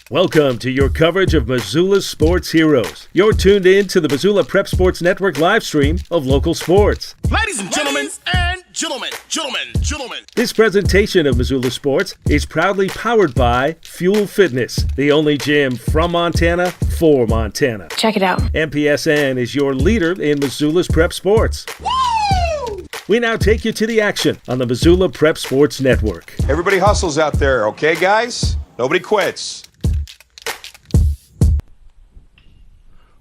Welcome to your coverage of Missoula's sports heroes. You're tuned in to the Missoula Prep Sports Network live stream of local sports. Ladies and gentlemen, gentlemen. This presentation of Missoula Sports is proudly powered by Fuel Fitness, the only gym from Montana for Montana. Check it out. MPSN is your leader in Missoula's prep sports. Woo! We now take you to the action on the Missoula Prep Sports Network. Everybody hustles out there, okay, guys? Nobody quits.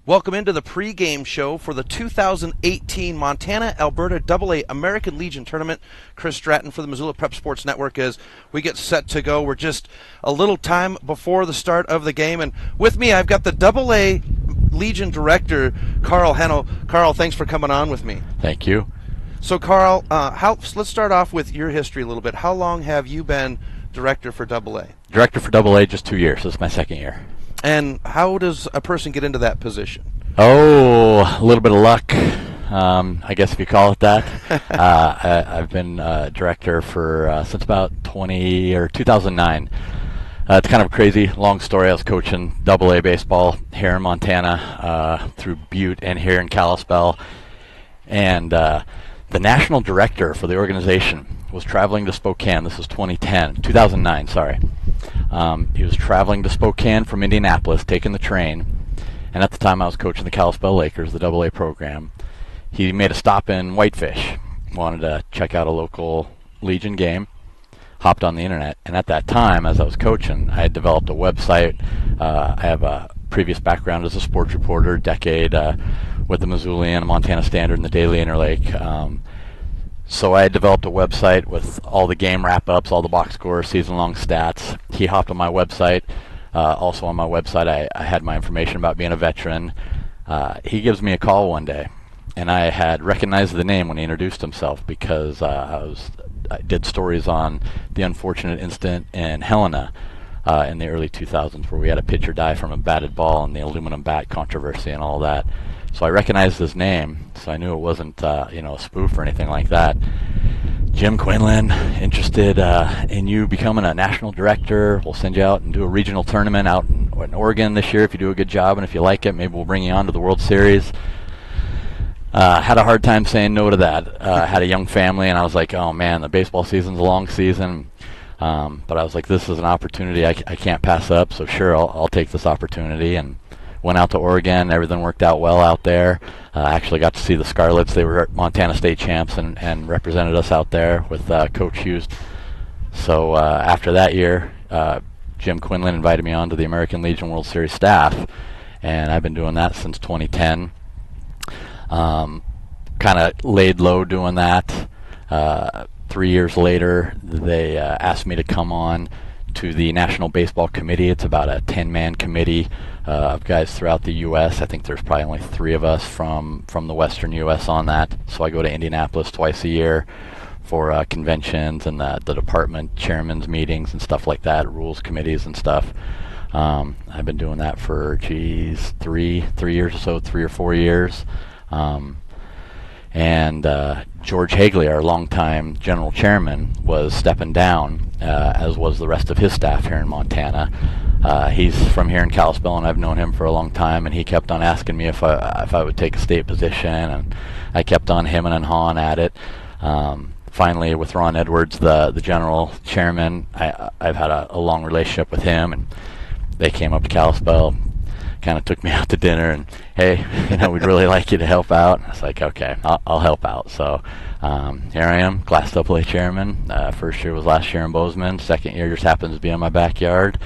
Welcome into the pregame show for the 2018 Montana-Alberta AA American Legion Tournament. Chris Stratton for the Missoula Prep Sports Network as we get set to go. We're just a little time before the start of the game. And with me, I've got the AA Legion Director, Carl Hennel. Carl, thanks for coming on with me. Thank you. So, Carl, let's start off with your history a little bit. How long have you been Director for AA? Director for AA, just 2 years. This is my second year. And how does a person get into that position? Oh, a little bit of luck, I guess if you call it that. I've been director for since about 2009. It's kind of a crazy, long story. I was coaching AA baseball here in Montana through Butte and here in Kalispell. And the national director for the organization was traveling to Spokane. This was 2009, sorry. He was traveling to Spokane from Indianapolis, taking the train, and at the time I was coaching the Kalispell Lakers, the AA program. He made a stop in Whitefish, wanted to check out a local Legion game, hopped on the internet, and at that time, as I was coaching, I had developed a website. I have a previous background as a sports reporter, decade with the Missoulian, Montana Standard, and the Daily Interlake. So I had developed a website with all the game wrap-ups, all the box scores, season-long stats. He hopped on my website. Also on my website, I had my information about being a veteran. He gives me a call one day, and I had recognized the name when he introduced himself because I did stories on the unfortunate incident in Helena in the early 2000s where we had a pitcher die from a batted ball and the aluminum bat controversy and all that. So I recognized his name, so I knew it wasn't a spoof or anything like that. Jim Quinlan, interested in you becoming a national director. We'll send you out and do a regional tournament out in Oregon this year if you do a good job, and if you like it, maybe we'll bring you on to the World Series. Had a hard time saying no to that. Had a young family, and I was like, oh man, the baseball season's a long season. But I was like, this is an opportunity I can't pass up, so sure, I'll take this opportunity. And went out to Oregon. Everything worked out well out there. Actually got to see the Scarlets. They were Montana State champs and represented us out there with Coach Hughes. So after that year, Jim Quinlan invited me on to the American Legion World Series staff, and I've been doing that since 2010. Kind of laid low doing that. 3 years later, they asked me to come on to the National Baseball Committee. It's about a 10-man committee of guys throughout the U.S. I think there's probably only 3 of us from the western U.S. on that. So I go to Indianapolis twice a year for conventions and the department chairman's meetings and stuff like that, rules committees and stuff. I've been doing that for, 3 years or so, 3 or 4 years. And George Hagley, our longtime general chairman, was stepping down, as was the rest of his staff here in Montana. He's from here in Kalispell, and I've known him for a long time, and he kept on asking me if I would take a state position, and I kept on hemming and hawing at it. Finally, with Ron Edwards, the general chairman, I've had a long relationship with him, and they came up to Kalispell, kind of took me out to dinner, and hey, we'd really like you to help out. I was like, okay, I'll help out. So here I am, Class AA chairman. First year was last year in Bozeman. Second year just happens to be in my backyard.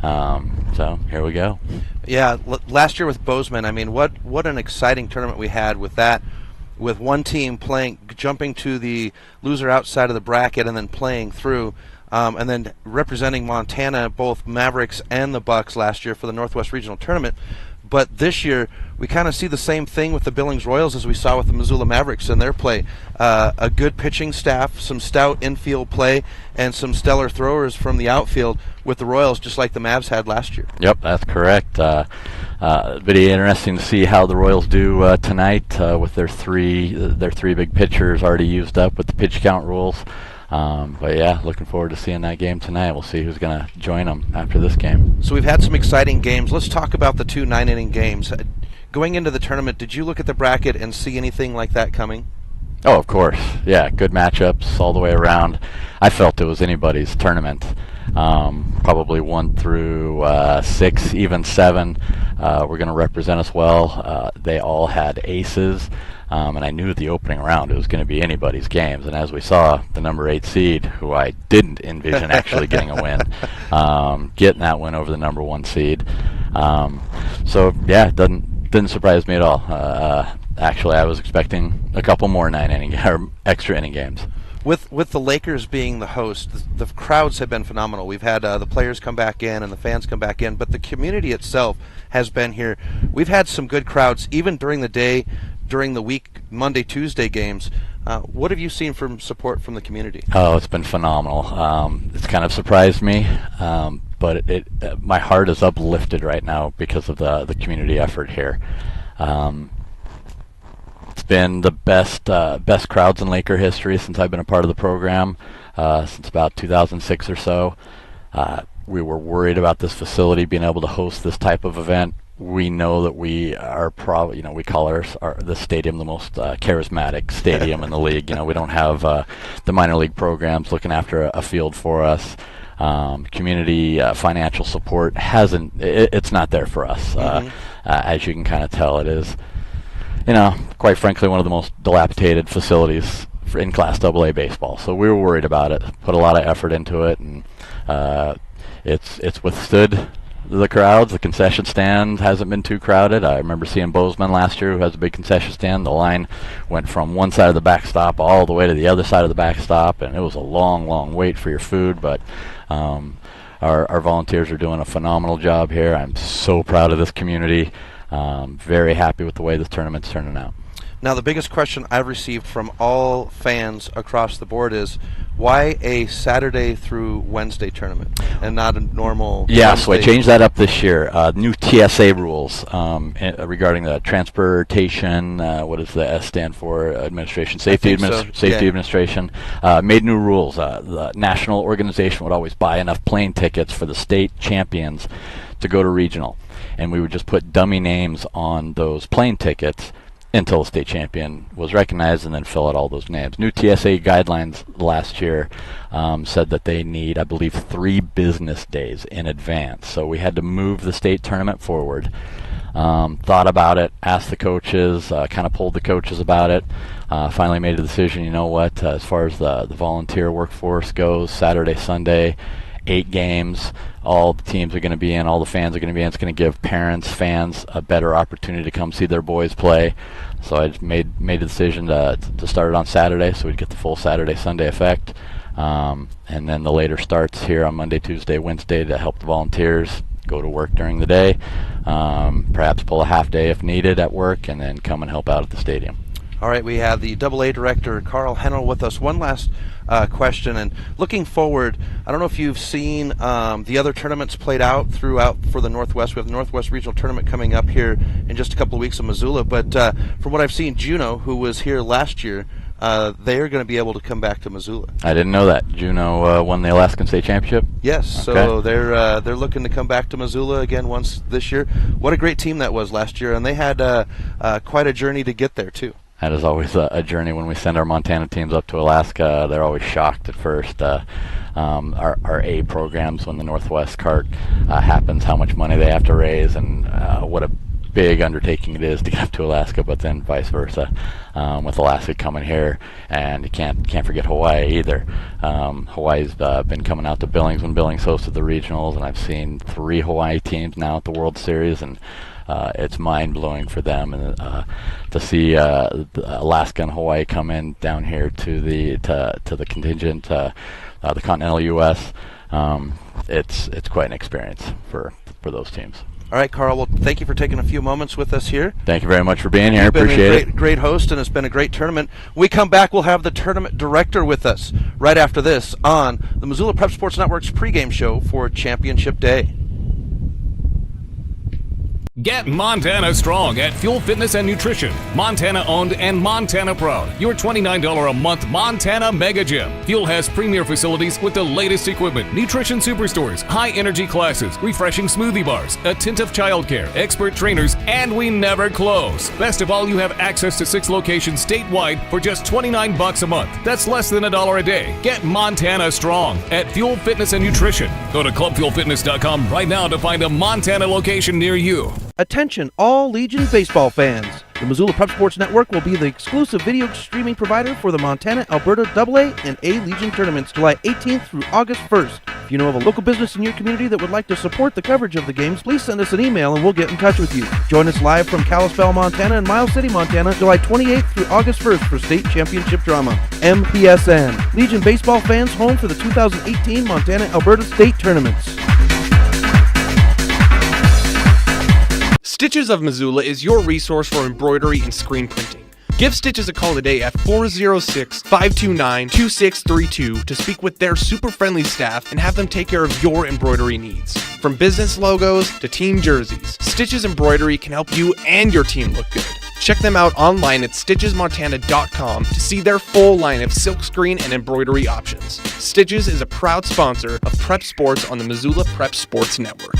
So here we go. Yeah, last year with Bozeman, I mean, what an exciting tournament we had with that, with one team jumping to the loser outside of the bracket and then playing through. And then representing Montana, both Mavericks and the Bucks last year for the Northwest Regional Tournament. But this year, we kind of see the same thing with the Billings Royals as we saw with the Missoula Mavericks in their play. A good pitching staff, some stout infield play, and some stellar throwers from the outfield with the Royals, just like the Mavs had last year. Yep, that's correct. Very interesting to see how the Royals do tonight with their three big pitchers already used up with the pitch count rules. But yeah, looking forward to seeing that game tonight. We'll see who's going to join them after this game. So we've had some exciting games. Let's talk about the 2 9-inning games. Going into the tournament, did you look at the bracket and see anything like that coming? Oh, of course. Yeah, good matchups all the way around. I felt it was anybody's tournament. Probably 1 through 6, even 7 were going to represent us well. They all had aces, and I knew the opening round it was going to be anybody's games. And as we saw, the number 8 seed, who I didn't envision actually getting a win, getting that win over the number 1 seed. So yeah, didn't surprise me at all. Actually, I was expecting a couple more 9-inning or extra inning games. With the Lakers being the host, the crowds have been phenomenal. We've had the players come back in and the fans come back in, but the community itself has been here. We've had some good crowds, even during the day, during the week, Monday, Tuesday games. What have you seen from support from the community? Oh, it's been phenomenal. It's kind of surprised me, but my heart is uplifted right now because of the community effort here. It's been the best crowds in Laker history since I've been a part of the program, since about 2006 or so. We were worried about this facility being able to host this type of event. We know that we are probably, we call the stadium the most charismatic stadium in the league. We don't have the minor league programs looking after a field for us. Community financial support it's not there for us. As you can kind of tell, it is, quite frankly, one of the most dilapidated facilities in Class AA baseball. So we were worried about it, put a lot of effort into it, and it's withstood the crowds. The concession stand hasn't been too crowded. I remember seeing Bozeman last year, who has a big concession stand. The line went from one side of the backstop all the way to the other side of the backstop, and it was a long, long wait for your food. But our volunteers are doing a phenomenal job here. I'm so proud of this community. Very happy with the way this tournament's turning out. Now, the biggest question I've received from all fans across the board is, why a Saturday through Wednesday tournament and not a normal Wednesday? So I changed that up this year. New TSA rules regarding the transportation, what does the S stand for? Safety Administration. Made new rules. The national organization would always buy enough plane tickets for the state champions to go to regional. And we would just put dummy names on those plane tickets until the state champion was recognized, and then fill out all those names. New TSA guidelines last year said that they need, I believe, 3 business days in advance. So we had to move the state tournament forward. Thought about it, asked the coaches, kind of pulled the coaches about it. Finally made a decision, as far as the volunteer workforce goes, Saturday, Sunday, 8 games, all the teams are going to be in, all the fans are going to be in. It's going to give parents, fans a better opportunity to come see their boys play. So I just made a decision to start it on Saturday, so we'd get the full Saturday, Sunday effect. And then the later starts here on Monday, Tuesday, Wednesday to help the volunteers go to work during the day, perhaps pull a half day if needed at work, and then come and help out at the stadium. All right, we have the AA director, Carl Hennel, with us. One last question, and looking forward, I don't know if you've seen the other tournaments played out throughout for the Northwest. We have the Northwest Regional Tournament coming up here in just a couple of weeks in Missoula, but from what I've seen, Juneau, who was here last year, they are going to be able to come back to Missoula. I didn't know that. Juneau won the Alaskan State Championship? Yes, okay. So they're looking to come back to Missoula again once this year. What a great team that was last year, and they had quite a journey to get there, too. That is always a journey when we send our Montana teams up to Alaska. They're always shocked at first. Our A programs, when the Northwest cart happens, how much money they have to raise, and what a big undertaking it is to get up to Alaska, but then vice versa, with Alaska coming here. And you can't forget Hawaii either. Hawaii's been coming out to Billings when Billings hosted the regionals, and I've seen 3 Hawaii teams now at the World Series, and it's mind-blowing for them, and to see Alaska and Hawaii come in down here to the contingent, the continental U.S. It's quite an experience for those teams. All right, Carl. Well, thank you for taking a few moments with us here. Thank you very much for being here. You've Appreciate been it. Great host, and it's been a great tournament. When we come back, we'll have the tournament director with us right after this on the Missoula Prep Sports Network's pregame show for Championship Day. Get Montana strong at Fuel Fitness and Nutrition. Montana owned and Montana proud. Your $29 a month Montana Mega Gym. Fuel has premier facilities with the latest equipment, nutrition superstores, high energy classes, refreshing smoothie bars, attentive childcare, expert trainers, and we never close. Best of all, you have access to 6 locations statewide for just $29 a month. That's less than $1 a day. Get Montana strong at Fuel Fitness and Nutrition. Go to clubfuelfitness.com right now to find a Montana location near you. Attention all Legion baseball fans. The Missoula Prep Sports Network will be the exclusive video streaming provider for the Montana, Alberta AA and A Legion tournaments July 18th through August 1st. If you know of a local business in your community that would like to support the coverage of the games, please send us an email and we'll get in touch with you. Join us live from Kalispell, Montana and Miles City, Montana, July 28th through August 1st for state championship drama. MPSN, Legion baseball fans home for the 2018 Montana-Alberta state tournaments. Stitches of Missoula is your resource for embroidery and screen printing. Give Stitches a call today at 406-529-2632 to speak with their super friendly staff and have them take care of your embroidery needs. From business logos to team jerseys, Stitches Embroidery can help you and your team look good. Check them out online at stitchesmontana.com to see their full line of silkscreen and embroidery options. Stitches is a proud sponsor of Prep Sports on the Missoula Prep Sports Network.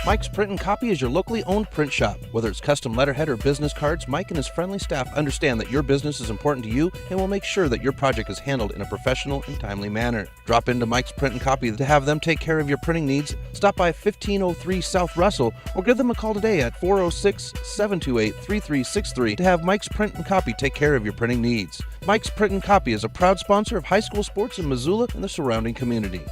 Mike's Print and Copy is your locally owned print shop. Whether it's custom letterhead or business cards, Mike and his friendly staff understand that your business is important to you and will make sure that your project is handled in a professional and timely manner. Drop into Mike's Print and Copy to have them take care of your printing needs. Stop by 1503 South Russell or give them a call today at 406-728-3363 to have Mike's Print and Copy take care of your printing needs. Mike's Print and Copy is a proud sponsor of high school sports in Missoula and the surrounding community.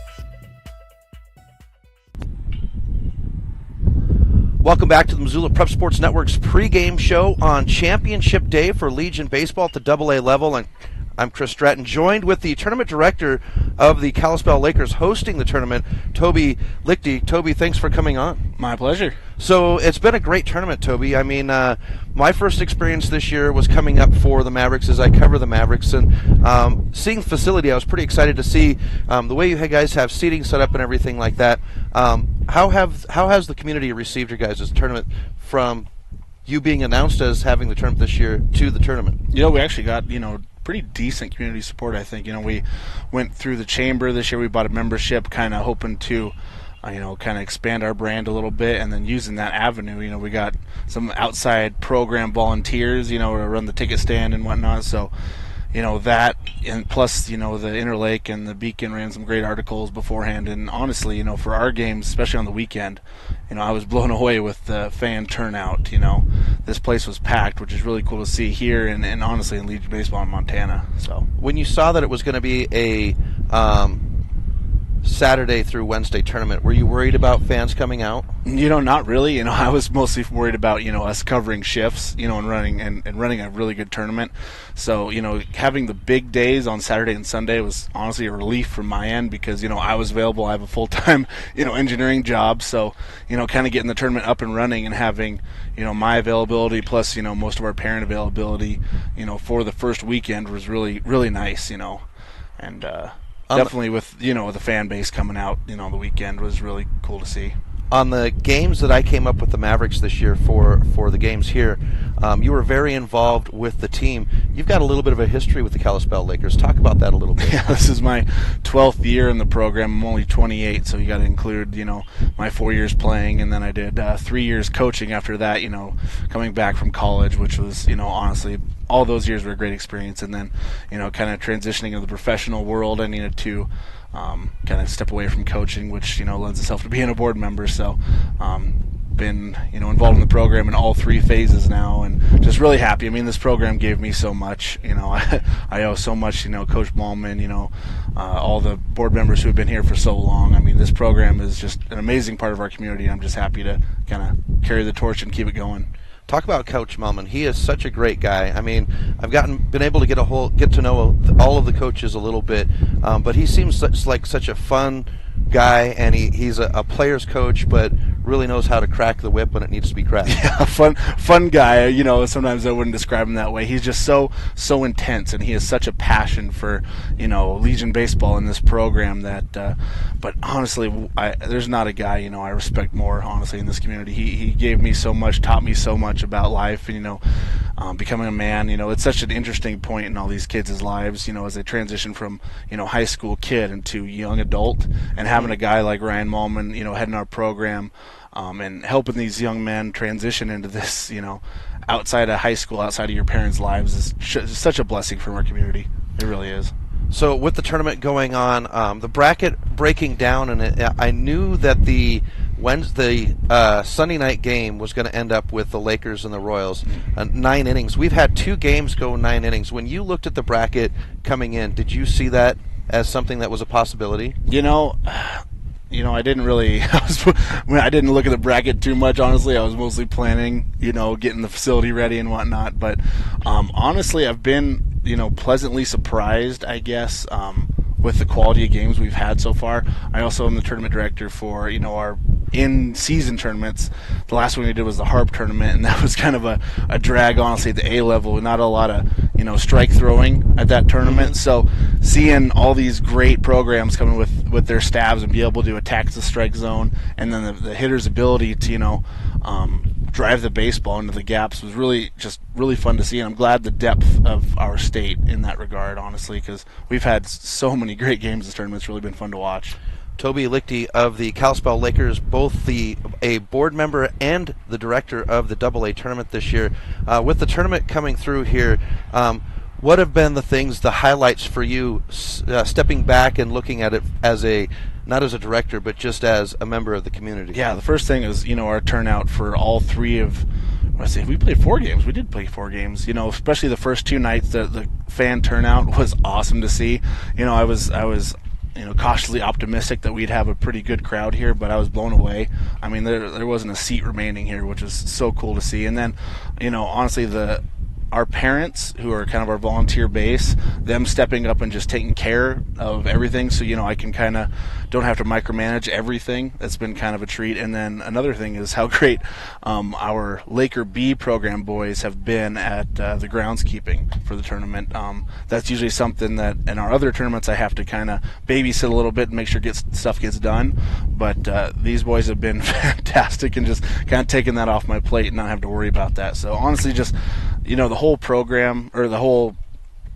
Welcome back to the Missoula Prep Sports Network's pregame show on Championship Day for Legion Baseball at the AA level. And I'm Chris Stratton, joined with the tournament director of the Kalispell Lakers hosting the tournament, Toby Lichty. Toby, thanks for coming on. My pleasure. So it's been a great tournament, Toby. I mean, my first experience this year was coming up for the Mavericks as I cover the Mavericks, and seeing the facility, I was pretty excited to see the way you guys have seating set up and everything like that. How has the community received your guys' tournament from you being announced as having the tournament this year to the tournament? You know, we actually got, pretty decent community support, I think. We went through the chamber this year. We bought a membership, kind of hoping to kind of expand our brand a little bit, and then using that avenue, we got some outside program volunteers, to run the ticket stand and whatnot. So, that, and plus, the Interlake and the Beacon ran some great articles beforehand. And honestly, for our games, especially on the weekend, I was blown away with the fan turnout. This place was packed, which is really cool to see here, and honestly in Legion Baseball in Montana. So when you saw that it was going to be a Saturday through Wednesday tournament, were you worried about fans coming out? Not really. I was mostly worried about us covering shifts, and running a really good tournament. So having the big days on Saturday and Sunday was honestly a relief from my end, because I was available. I have a full-time engineering job, so kind of getting the tournament up and running and having my availability plus most of our parent availability for the first weekend was really, really nice. And definitely with the fan base coming out the weekend was really cool to see. On the games that I came up with the Mavericks this year for the games here, you were very involved with the team. You've got a little bit of a history with the Kalispell Lakers. Talk about that a little bit. Yeah, this is my 12th year in the program. I'm only 28, so you got to include my 4 years playing, and then I did 3 years coaching after that. Coming back from college, which was honestly, all those years were a great experience. And then kind of transitioning into the professional world, I needed to kind of step away from coaching, which lends itself to being a board member. So been involved in the program in all 3 phases now, and just really happy. I mean, this program gave me so much. I owe so much Coach Ballman, all the board members who have been here for so long. I mean, this program is just an amazing part of our community, and I'm just happy to kind of carry the torch and keep it going. Talk about Coach Melman. He is such a great guy. I mean, I've been able to get to know all of the coaches a little bit, but he seems like such a fun guy, and he's a player's coach, but really knows how to crack the whip when it needs to be cracked. Yeah, fun guy. You know, sometimes I wouldn't describe him that way. He's just so intense, and he has such a passion for, you know, Legion baseball in this program that. But honestly, there's not a guy, you know, I respect more, honestly, in this community. He gave me so much, taught me so much about life, and, you know, becoming a man. You know, it's such an interesting point in all these kids' lives, you know, as they transition from, you know, high school kid into young adult, and having a guy like Ryan Malman, you know, heading our program. And helping these young men transition into this, you know, outside of high school, outside of your parents' lives is such a blessing from our community. It really is. So with the tournament going on, the bracket breaking down, and I knew that the Sunday night game was going to end up with the Lakers and the Royals, 9 innings. We've had 2 games go 9 innings. When you looked at the bracket coming in, did you see that as something that was a possibility? You know, I didn't really. I didn't look at the bracket too much. Honestly, I was mostly planning, you know, getting the facility ready and whatnot. But honestly, I've been, you know, pleasantly surprised, I guess, with the quality of games we've had so far. I also am the tournament director for, you know, our in-season tournaments. The last one we did was the Harp tournament, and that was kind of a drag, honestly, at the A level. Not a lot of, you know, strike throwing at that tournament. So seeing all these great programs coming with their stabs and be able to attack the strike zone, and then the hitter's ability to, you know, drive the baseball into the gaps was really fun to see. And I'm glad the depth of our state in that regard, honestly, because we've had so many great games this tournament. It's really been fun to watch. Toby Lichty of the Kalispell Lakers, both a board member and the director of the AA tournament this year. With the tournament coming through here, what have been the highlights for you, stepping back and looking at it as not as a director, but just as a member of the community? Yeah, the first thing is, you know, our turnout for all 3 of, we played 4 games. We did play 4 games. You know, especially the first 2 nights, the fan turnout was awesome to see. You know, I was you know, cautiously optimistic that we'd have a pretty good crowd here, but I was blown away. I mean, there wasn't a seat remaining here, which was so cool to see. And then, you know, honestly, our parents, who are kind of our volunteer base, them stepping up and just taking care of everything, so, you know, I can kind of don't have to micromanage everything. That's been kind of a treat. And then another thing is how great our Laker B program boys have been at the groundskeeping for the tournament. That's usually something that in our other tournaments I have to kind of babysit a little bit and make sure stuff gets done. But these boys have been fantastic and just kind of taking that off my plate and not have to worry about that. So honestly, just, you know, the whole program, or the whole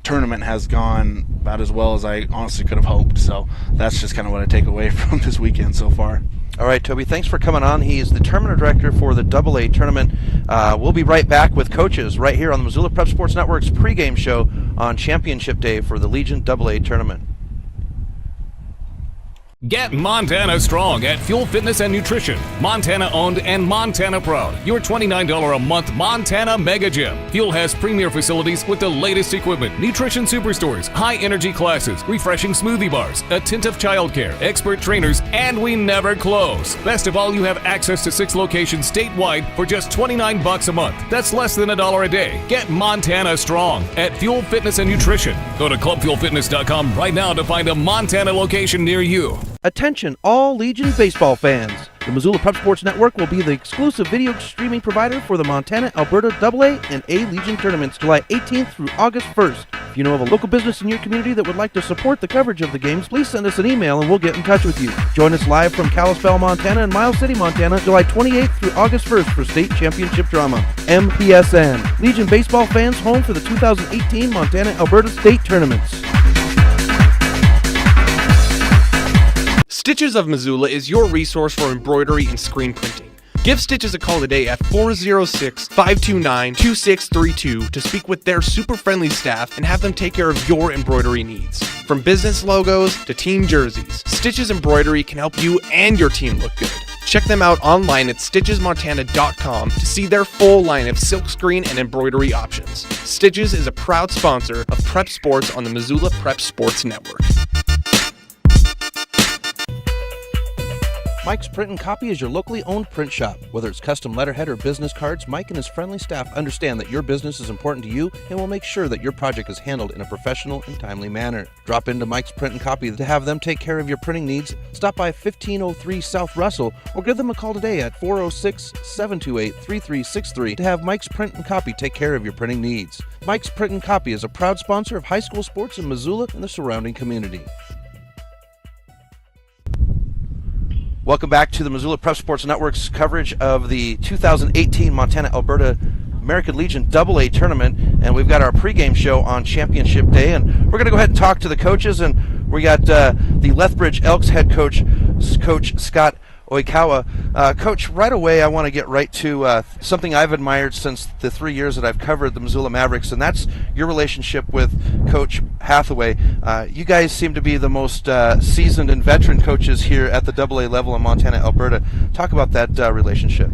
tournament, has gone about as well as I honestly could have hoped. So that's just kind of what I take away from this weekend so far. All right, Toby, thanks for coming on. He is the tournament director for the AA tournament. We'll be right back with coaches right here on the Missoula Prep Sports Network's pregame show on Championship Day for the Legion AA tournament. Get Montana strong at Fuel Fitness and Nutrition. Montana owned and Montana proud. Your $29 a month Montana Mega Gym. Fuel has premier facilities with the latest equipment, nutrition superstores, high energy classes, refreshing smoothie bars, attentive childcare, expert trainers, and we never close. Best of all, you have access to 6 locations statewide for just $29 a month. That's less than $1 a day. Get Montana strong at Fuel Fitness and Nutrition. Go to clubfuelfitness.com right now to find a Montana location near you. Attention all Legion baseball fans. The Missoula Prep Sports Network will be the exclusive video streaming provider for the Montana, Alberta AA and A Legion tournaments July 18th through August 1st. If you know of a local business in your community that would like to support the coverage of the games, please send us an email and we'll get in touch with you. Join us live from Kalispell, Montana and Miles City, Montana, July 28th through August 1st for state championship drama. MPSN, Legion baseball fans home for the 2018 Montana-Alberta state tournaments. Stitches of Missoula is your resource for embroidery and screen printing. Give Stitches a call today at 406-529-2632 to speak with their super friendly staff and have them take care of your embroidery needs. From business logos to team jerseys, Stitches Embroidery can help you and your team look good. Check them out online at stitchesmontana.com to see their full line of silkscreen and embroidery options. Stitches is a proud sponsor of Prep Sports on the Missoula Prep Sports Network. Mike's Print and Copy is your locally owned print shop. Whether it's custom letterhead or business cards, Mike and his friendly staff understand that your business is important to you and will make sure that your project is handled in a professional and timely manner. Drop into Mike's Print and Copy to have them take care of your printing needs. Stop by 1503 South Russell or give them a call today at 406-728-3363 to have Mike's Print and Copy take care of your printing needs. Mike's Print and Copy is a proud sponsor of high school sports in Missoula and the surrounding community. Welcome back to the Missoula Prep Sports Network's coverage of the 2018 Montana-Alberta American Legion AA tournament, and we've got our pregame show on Championship Day, and we're going to go ahead and talk to the coaches, and we got the Lethbridge Elks head coach, Coach Scott Oikawa. Coach, right away I want to get right to something I've admired since the 3 years that I've covered the Missoula Mavericks, and that's your relationship with Coach Hathaway. You guys seem to be the most seasoned and veteran coaches here at the AA level in Montana, Alberta. Talk about that relationship.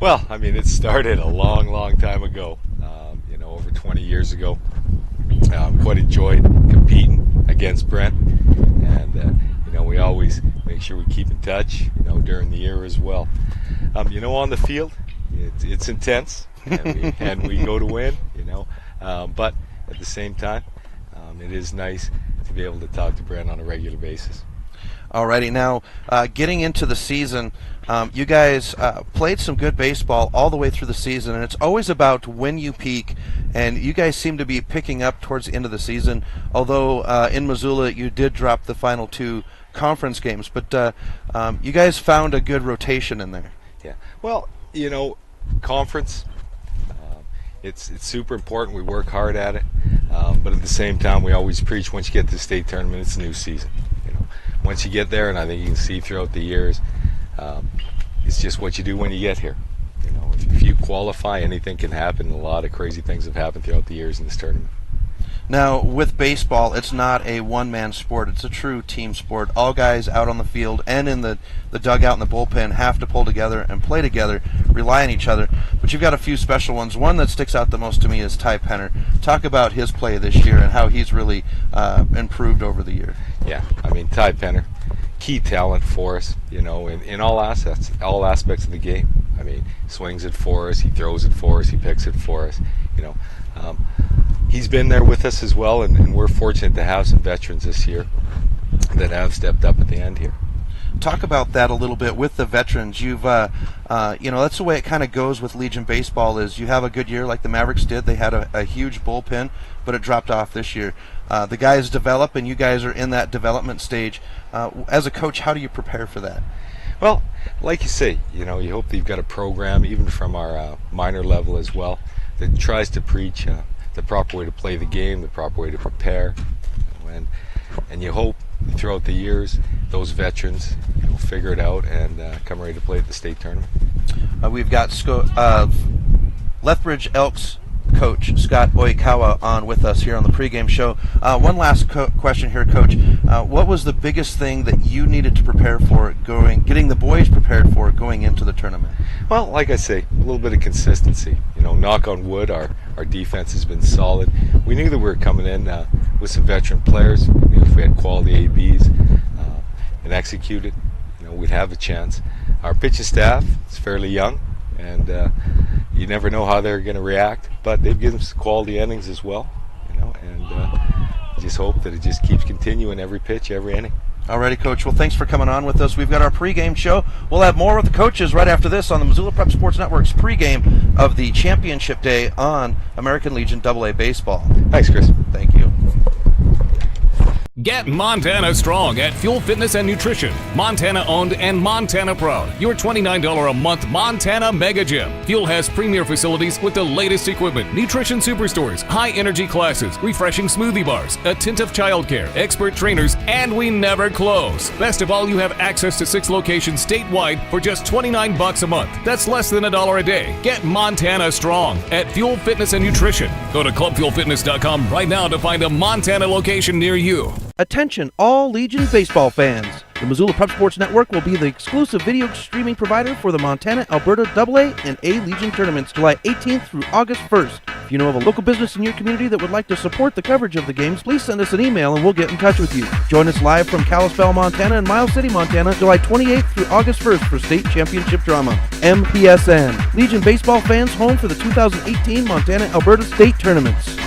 Well, I mean, it started a long, long time ago, over 20 years ago. Quite enjoyed competing against Brent, and we always make sure we keep in touch, during the year as well. On the field, it's intense, and we go to win, but at the same time, it is nice to be able to talk to Brent on a regular basis. Alrighty, now getting into the season, you guys played some good baseball all the way through the season, and it's always about when you peak, and you guys seem to be picking up towards the end of the season, although in Missoula you did drop the final 2 conference games, but you guys found a good rotation in there. Yeah, well, conference, it's super important. We work hard at it, but at the same time we always preach once you get to the state tournament, it's a new season. Once you get there, and I think you can see throughout the years, it's just what you do when you get here. If you qualify, anything can happen. A lot of crazy things have happened throughout the years in this tournament. Now, with baseball, it's not a one-man sport. It's a true team sport. All guys out on the field and in the dugout and the bullpen have to pull together and play together, rely on each other. But you've got a few special ones. One that sticks out the most to me is Ty Penner. Talk about his play this year and how he's really improved over the year. Yeah, I mean, Ty Penner, key talent for us, in all aspects of the game. I mean, he swings it for us, he throws it for us, he picks it for us, He's been there with us as well, and we're fortunate to have some veterans this year that have stepped up at the end here. Talk about that a little bit with the veterans. You've, that's the way it kind of goes with Legion baseball. Is you have a good year like the Mavericks did. They had a huge bullpen, but it dropped off this year. The guys develop, and you guys are in that development stage. As a coach, how do you prepare for that? Well, like you say, you hope that you've got a program, even from our minor level as well, that tries to preach the proper way to play the game, the proper way to prepare, and you hope throughout the years those veterans figure it out and come ready to play at the state tournament. We've got Lethbridge Elks coach Scott Oikawa on with us here on the pregame show. One last question here, Coach. What was the biggest thing that you needed to prepare for getting the boys prepared for going into the tournament? Well, like I say, a little bit of consistency. Knock on wood, our defense has been solid. We knew that we were coming in with some veteran players. If we had quality ABs and executed, we'd have a chance. Our pitching staff is fairly young, and you never know how they're going to react, but they've given us quality innings as well, and just hope that it just keeps continuing every pitch, every inning. Alrighty, Coach. Well, thanks for coming on with us. We've got our pregame show. We'll have more with the coaches right after this on the Missoula Prep Sports Network's pregame of the Championship Day on American Legion AA Baseball. Thanks, Chris. Thank you. Get Montana strong at Fuel Fitness and Nutrition. Montana owned and Montana proud. Your $29 a month Montana Mega Gym. Fuel has premier facilities with the latest equipment, nutrition superstores, high energy classes, refreshing smoothie bars, attentive childcare, expert trainers, and we never close. Best of all, you have access to 6 locations statewide for just $29 a month. That's less than $1 a day. Get Montana strong at Fuel Fitness and Nutrition. Go to clubfuelfitness.com right now to find a Montana location near you. Attention all Legion baseball fans. The Missoula Prep Sports Network will be the exclusive video streaming provider for the Montana, Alberta AA and A Legion tournaments July 18th through August 1st. If you know of a local business in your community that would like to support the coverage of the games, please send us an email and we'll get in touch with you. Join us live from Kalispell, Montana and Miles City, Montana, July 28th through August 1st for state championship drama. MPSN, Legion baseball fans home for the 2018 Montana, Alberta state tournaments.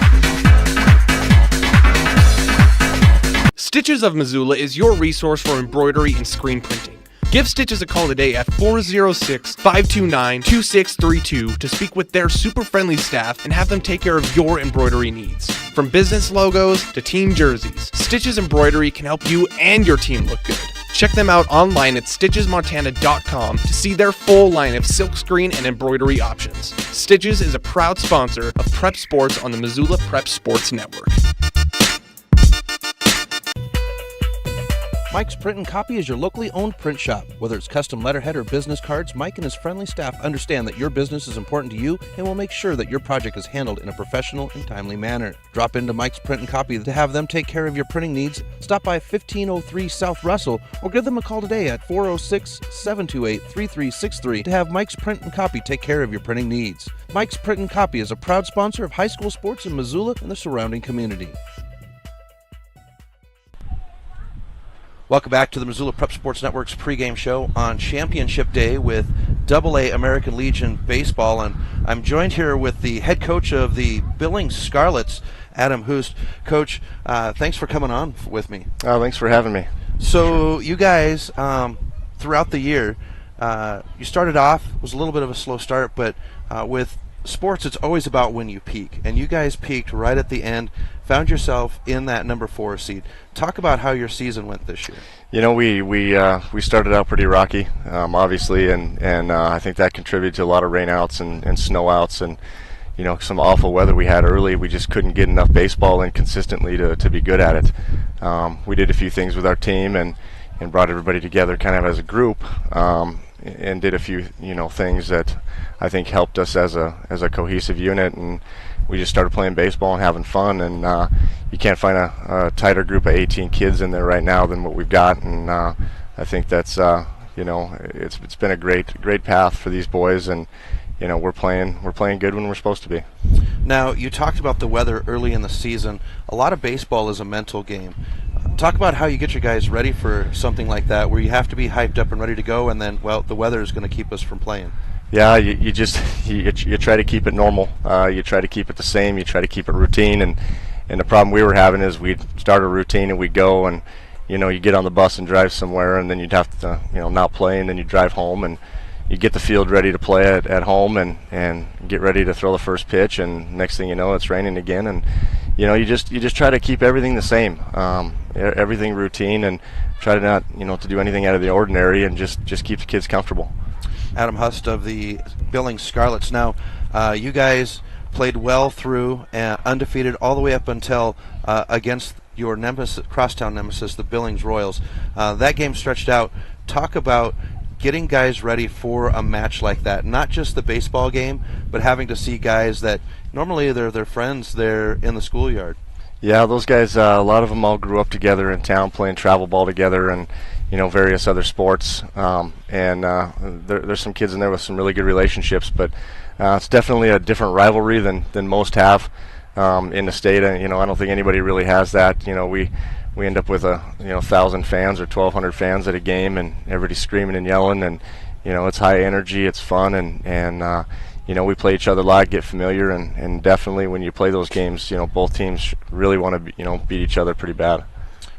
Stitches of Missoula is your resource for embroidery and screen printing. Give Stitches a call today at 406-529-2632 to speak with their super friendly staff and have them take care of your embroidery needs. From business logos to team jerseys, Stitches Embroidery can help you and your team look good. Check them out online at stitchesmontana.com to see their full line of silkscreen and embroidery options. Stitches is a proud sponsor of Prep Sports on the Missoula Prep Sports Network. Mike's Print and Copy is your locally owned print shop. Whether it's custom letterhead or business cards, Mike and his friendly staff understand that your business is important to you and will make sure that your project is handled in a professional and timely manner. Drop into Mike's Print and Copy to have them take care of your printing needs. Stop by 1503 South Russell or give them a call today at 406-728-3363 to have Mike's Print and Copy take care of your printing needs. Mike's Print and Copy is a proud sponsor of high school sports in Missoula and the surrounding community. Welcome back to the Missoula Prep Sports Network's pregame show on Championship Day with AA American Legion Baseball, and I'm joined here with the head coach of the Billings Scarlets, Adam Hoost. Coach, thanks for coming on with me. Thanks for having me. So you guys, throughout the year, you started off, it was a little bit of a slow start, but with sports, it's always about when you peak, and you guys peaked right at the end, found yourself in that number 4 seed. Talk about how your season went this year. You know, we started out pretty rocky, obviously, and I think that contributed to a lot of rainouts and snowouts, and you know, some awful weather we had early. We just couldn't get enough baseball in consistently to be good at it. We did a few things with our team and brought everybody together kind of as a group, and did a few things that I think helped us as a cohesive unit, and we just started playing baseball and having fun, and you can't find a tighter group of 18 kids in there right now than what we've got, and I think that's it's been a great path for these boys, and we're playing good when we're supposed to be. Now, you talked about the weather early in the season. A lot of baseball is a mental game. Talk about how you get your guys ready for something like that, where you have to be hyped up and ready to go, and then, well, the weather is going to keep us from playing. Yeah, you try to keep it normal. You try to keep it the same. You try to keep it routine. And the problem we were having is we'd start a routine and we'd go, and you get on the bus and drive somewhere, and then you'd have to not play, and then you drive home, and you get the field ready to play at home, and get ready to throw the first pitch, and next thing you know, it's raining again, and you just try to keep everything the same, everything routine, and try to not to do anything out of the ordinary, and just keep the kids comfortable. Adam Hust of the Billings Scarlets. Now, you guys played well through, undefeated all the way up until against your nemesis, crosstown nemesis, the Billings Royals. That game stretched out. Talk about getting guys ready for a match like that, not just the baseball game, but having to see guys that normally they're their friends there in the schoolyard. Yeah, those guys, a lot of them all grew up together in town playing travel ball together, and various other sports, and there's some kids in there with some really good relationships, but it's definitely a different rivalry than most have in the state, and I don't think anybody really has that. We end up with 1,000 fans or 1,200 fans at a game, and everybody's screaming and yelling, and it's high energy, it's fun, and we play each other a lot, get familiar, and definitely when you play those games, both teams really want to beat each other pretty bad.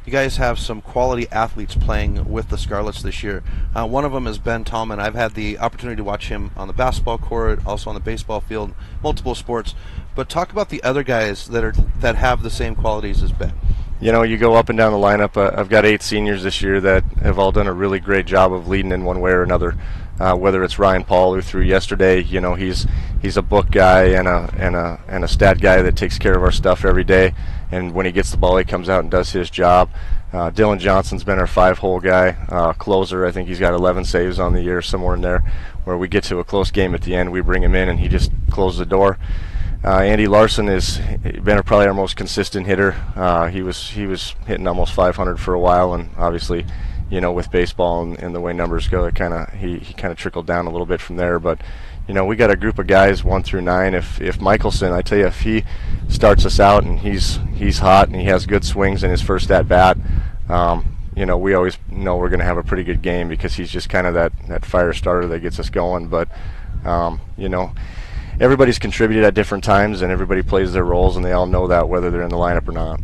You guys have some quality athletes playing with the Scarlets this year. One of them is Ben Tallman. I've had the opportunity to watch him on the basketball court, also on the baseball field, multiple sports. But talk about the other guys that have the same qualities as Ben. You go up and down the lineup. I've got 8 seniors this year that have all done a really great job of leading in one way or another. Whether it's Ryan Paul, who threw yesterday, he's a book guy and a stat guy that takes care of our stuff every day. And when he gets the ball, he comes out and does his job. Dylan Johnson's been our 5-hole guy, closer. I think he's got 11 saves on the year, somewhere in there. Where we get to a close game at the end, we bring him in and he just closes the door. Andy Larson has been probably our most consistent hitter. He was hitting almost 500 for a while, and obviously, with baseball and the way numbers go, he kind of trickled down a little bit from there. But we got a group of guys 1 through 9. If Michelson, I tell you, if he starts us out and he's hot and he has good swings in his first at bat, we always know we're going to have a pretty good game because he's just kind of that fire starter that gets us going. But everybody's contributed at different times, and everybody plays their roles, and they all know that whether they're in the lineup or not.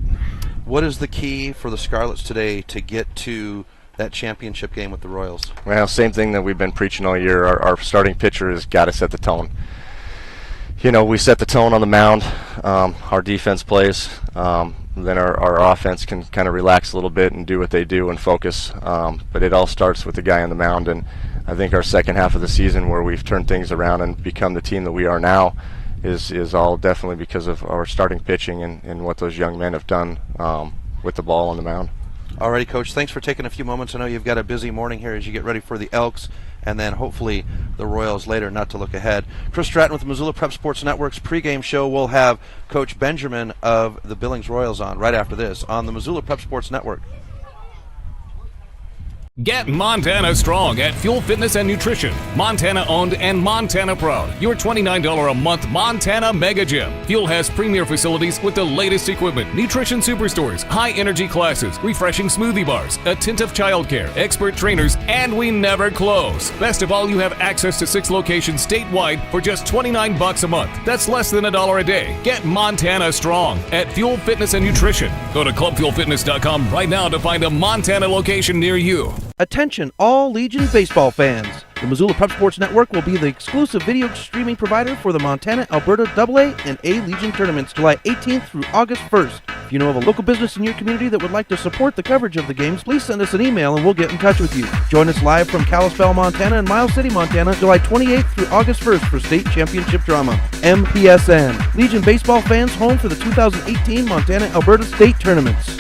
What is the key for the Scarlets today to get to that championship game with the Royals? Well, same thing that we've been preaching all year. Our starting pitcher has got to set the tone. We set the tone on the mound. Our defense plays. Then our offense can kind of relax a little bit and do what they do and focus. But it all starts with the guy on the mound, and I think our second half of the season, where we've turned things around and become the team that we are now, is all definitely because of our starting pitching and what those young men have done with the ball on the mound. Alrighty, Coach, thanks for taking a few moments. I know you've got a busy morning here as you get ready for the Elks and then hopefully the Royals later, not to look ahead. Chris Stratton with the Missoula Prep Sports Network's pregame show. We'll have Coach Benjamin of the Billings Royals on right after this on the Missoula Prep Sports Network. Get Montana strong at Fuel Fitness and Nutrition. Montana owned and Montana proud. Your $29 a month Montana Mega Gym. Fuel has premier facilities with the latest equipment, nutrition superstores, high energy classes, refreshing smoothie bars, attentive childcare, expert trainers, and we never close. Best of all, you have access to 6 locations statewide for just $29 a month. That's less than $1 a day. Get Montana strong at Fuel Fitness and Nutrition. Go to clubfuelfitness.com right now to find a Montana location near you. Attention all Legion baseball fans. The Missoula Prep Sports Network will be the exclusive video streaming provider for the Montana, Alberta AA and A Legion tournaments July 18th through August 1st. If you know of a local business in your community that would like to support the coverage of the games, please send us an email and we'll get in touch with you. Join us live from Kalispell, Montana and Miles City, Montana, July 28th through August 1st for state championship drama. MPSN, Legion baseball fans, home for the 2018 Montana, Alberta state tournaments.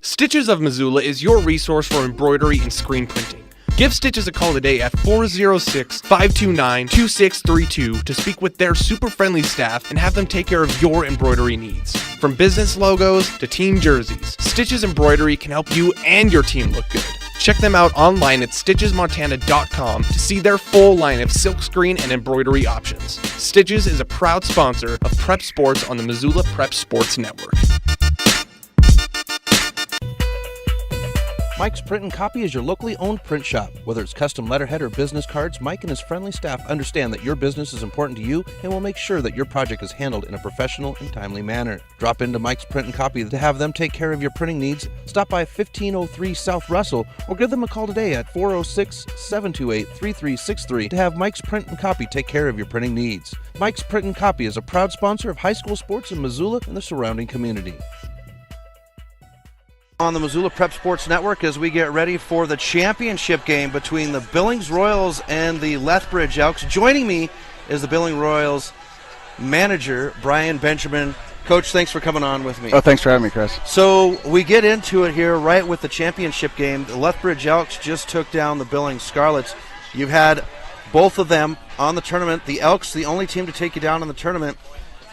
Stitches of Missoula is your resource for embroidery and screen printing. Give Stitches a call today at 406-529-2632 to speak with their super friendly staff and have them take care of your embroidery needs. From business logos to team jerseys, Stitches Embroidery can help you and your team look good. Check them out online at stitchesmontana.com to see their full line of silkscreen and embroidery options. Stitches is a proud sponsor of Prep Sports on the Missoula Prep Sports Network. Mike's Print and Copy is your locally owned print shop. Whether it's custom letterhead or business cards, Mike and his friendly staff understand that your business is important to you and will make sure that your project is handled in a professional and timely manner. Drop into Mike's Print and Copy to have them take care of your printing needs. Stop by 1503 South Russell or give them a call today at 406-728-3363 to have Mike's Print and Copy take care of your printing needs. Mike's Print and Copy is a proud sponsor of high school sports in Missoula and the surrounding community. On the Missoula Prep Sports Network as we get ready for the championship game between the Billings Royals and the Lethbridge Elks. Joining me is the Billings Royals manager, Brian Benjamin. Coach, thanks for coming on with me. Oh, thanks for having me, Chris. So we get into it here right with the championship game. The Lethbridge Elks just took down the Billings Scarlets. You've had both of them on the tournament. The Elks, the only team to take you down in the tournament.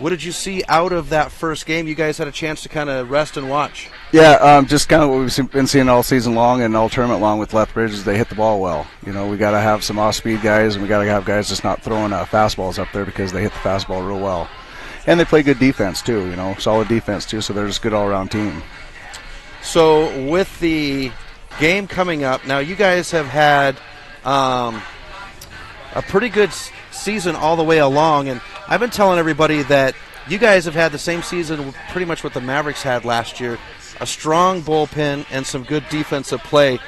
What did you see out of that first game? You guys had a chance to kind of rest and watch. Yeah, just kind of what we've been seeing all season long and all tournament long with Lethbridge is they hit the ball well. You know, we got to have some off-speed guys, and we got to have guys just not throwing fastballs up there because they hit the fastball real well. And they play good defense too, you know, solid defense too, so they're just a good all-around team. So with the game coming up, now you guys have had a pretty good season all the way along, and I've been telling everybody that you guys have had the same season pretty much what the Mavericks had last year, a strong bullpen and some good defensive play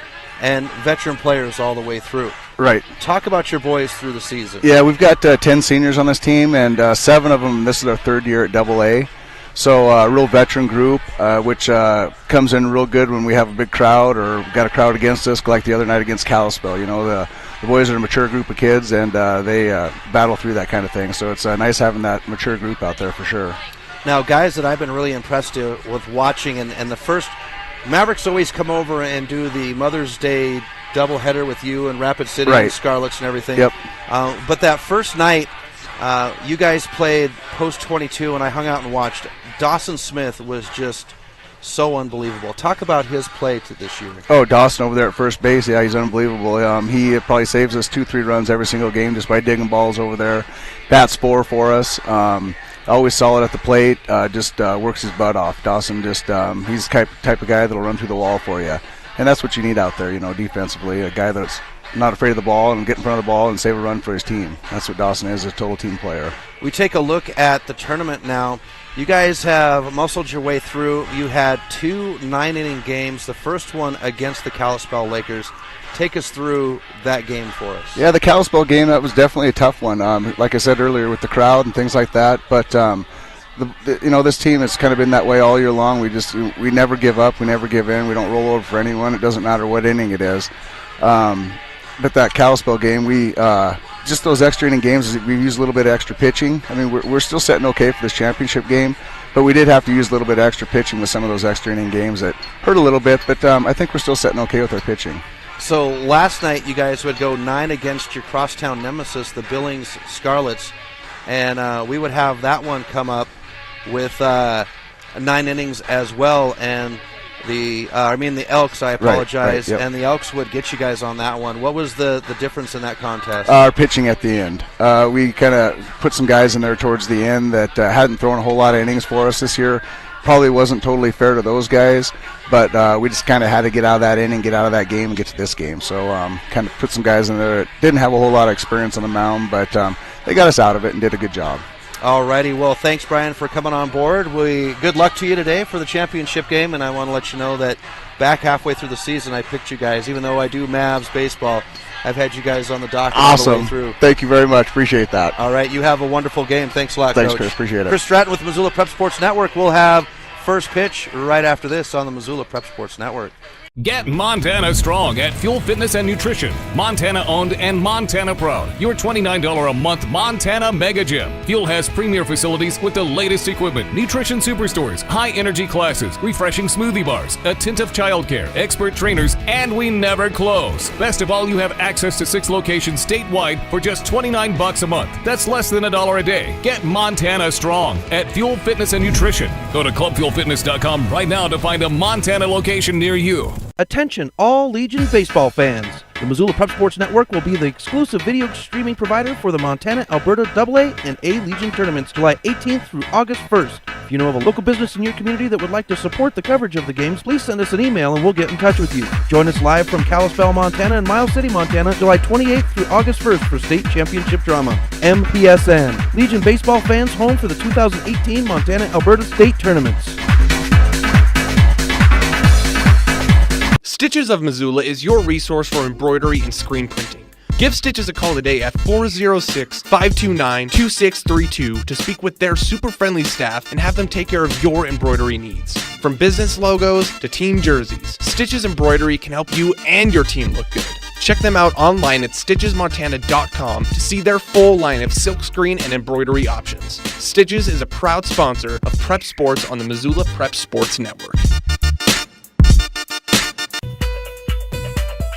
and veteran players all the way through. Right. Talk about your boys through the season. Yeah, we've got 10 seniors on this team, and 7 of them, this is their third year at AA. So a real veteran group, which comes in real good when we have a big crowd or got a crowd against us, like the other night against Kalispell. You know, the boys are a mature group of kids, and they battle through that kind of thing. So it's nice having that mature group out there for sure. Now, guys that I've been really impressed with watching, and the first Mavericks always come over and do the Mother's Day doubleheader with you and Rapid City Right. and Scarlets and everything. Yep. But that first night, you guys played post 22, and I hung out and watched. Dawson Smith was just so unbelievable. Talk about his play this year. Oh, Dawson over there at first base, yeah, he's unbelievable. He probably saves us 2-3 runs every single game just by digging balls over there. Bats for us. Always solid at the plate. Just works his butt off. Dawson just he's the type of guy that'll run through the wall for you, and that's what you need out there. Defensively, a guy that's not afraid of the ball and get in front of the ball and save a run for his team. That's what Dawson is, a total team player. We take a look at the tournament now. You guys have muscled your way through. You had 2 9-inning games. The first one against the Kalispell Lakers. Take us through that game for us. Yeah, the Kalispell game, that was definitely a tough one. Like I said earlier, with the crowd and things like that. But this team has kind of been that way all year long. We never give up. We never give in. We don't roll over for anyone. It doesn't matter what inning it is. But that Kalispell game, we just those extra inning games, we used a little bit of extra pitching. I mean, we're still setting okay for this championship game, but we did have to use a little bit of extra pitching with some of those extra inning games that hurt a little bit, but I think we're still setting okay with our pitching. So last night you guys would go 9 against your crosstown nemesis, the Billings Scarlets, and we would have that one come up with 9 innings as well, and the Elks, I apologize, right, yep. And the Elks would get you guys on that one. What was the difference in that contest? Our pitching at the end. We kind of put some guys in there towards the end that hadn't thrown a whole lot of innings for us this year. Probably wasn't totally fair to those guys, but we just kind of had to get out of that inning, get out of that game, and get to this game. So kind of put some guys in there that didn't have a whole lot of experience on the mound, but they got us out of it and did a good job. Alrighty, well, thanks, Brian, for coming on board. Good luck to you today for the championship game, and I want to let you know that back halfway through the season, I picked you guys. Even though I do Mavs baseball, I've had you guys on the docket awesome. all the way through. Thank you very much. Appreciate that. All right, you have a wonderful game. Thanks a lot, Thanks, Coach. Chris. Appreciate it. Chris Stratton with the Missoula Prep Sports Network. We'll have first pitch right after this on the Missoula Prep Sports Network. Get Montana strong at Fuel Fitness and Nutrition. Montana owned and Montana proud. Your $29 a month Montana Mega Gym. Fuel has premier facilities with the latest equipment, nutrition superstores, high energy classes, refreshing smoothie bars, attentive childcare, expert trainers, and we never close. Best of all, you have access to 6 locations statewide for just $29 a month. That's less than $1 a day. Get Montana strong at Fuel Fitness and Nutrition. Go to clubfuelfitness.com right now to find a Montana location near you. Attention all Legion baseball fans. The Missoula Prep Sports Network will be the exclusive video streaming provider for the Montana, Alberta AA and A Legion tournaments July 18th through August 1st. If you know of a local business in your community that would like to support the coverage of the games, please send us an email and we'll get in touch with you. Join us live from Kalispell, Montana and Miles City, Montana, July 28th through August 1st for state championship drama. MPSN, Legion baseball fans home for the 2018 Montana-Alberta state tournaments. Stitches of Missoula is your resource for embroidery and screen printing. Give Stitches a call today at 406-529-2632 to speak with their super friendly staff and have them take care of your embroidery needs. From business logos to team jerseys, Stitches Embroidery can help you and your team look good. Check them out online at stitchesmontana.com to see their full line of silkscreen and embroidery options. Stitches is a proud sponsor of Prep Sports on the Missoula Prep Sports Network.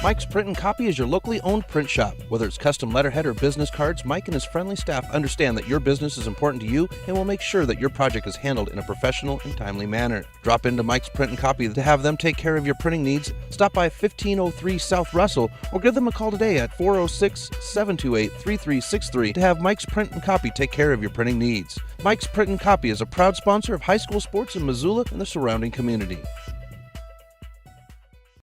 Mike's Print and Copy is your locally owned print shop. Whether it's custom letterhead or business cards, Mike and his friendly staff understand that your business is important to you and will make sure that your project is handled in a professional and timely manner. Drop into Mike's Print and Copy to have them take care of your printing needs. Stop by 1503 South Russell or give them a call today at 406-728-3363 to have Mike's Print and Copy take care of your printing needs. Mike's Print and Copy is a proud sponsor of high school sports in Missoula and the surrounding community.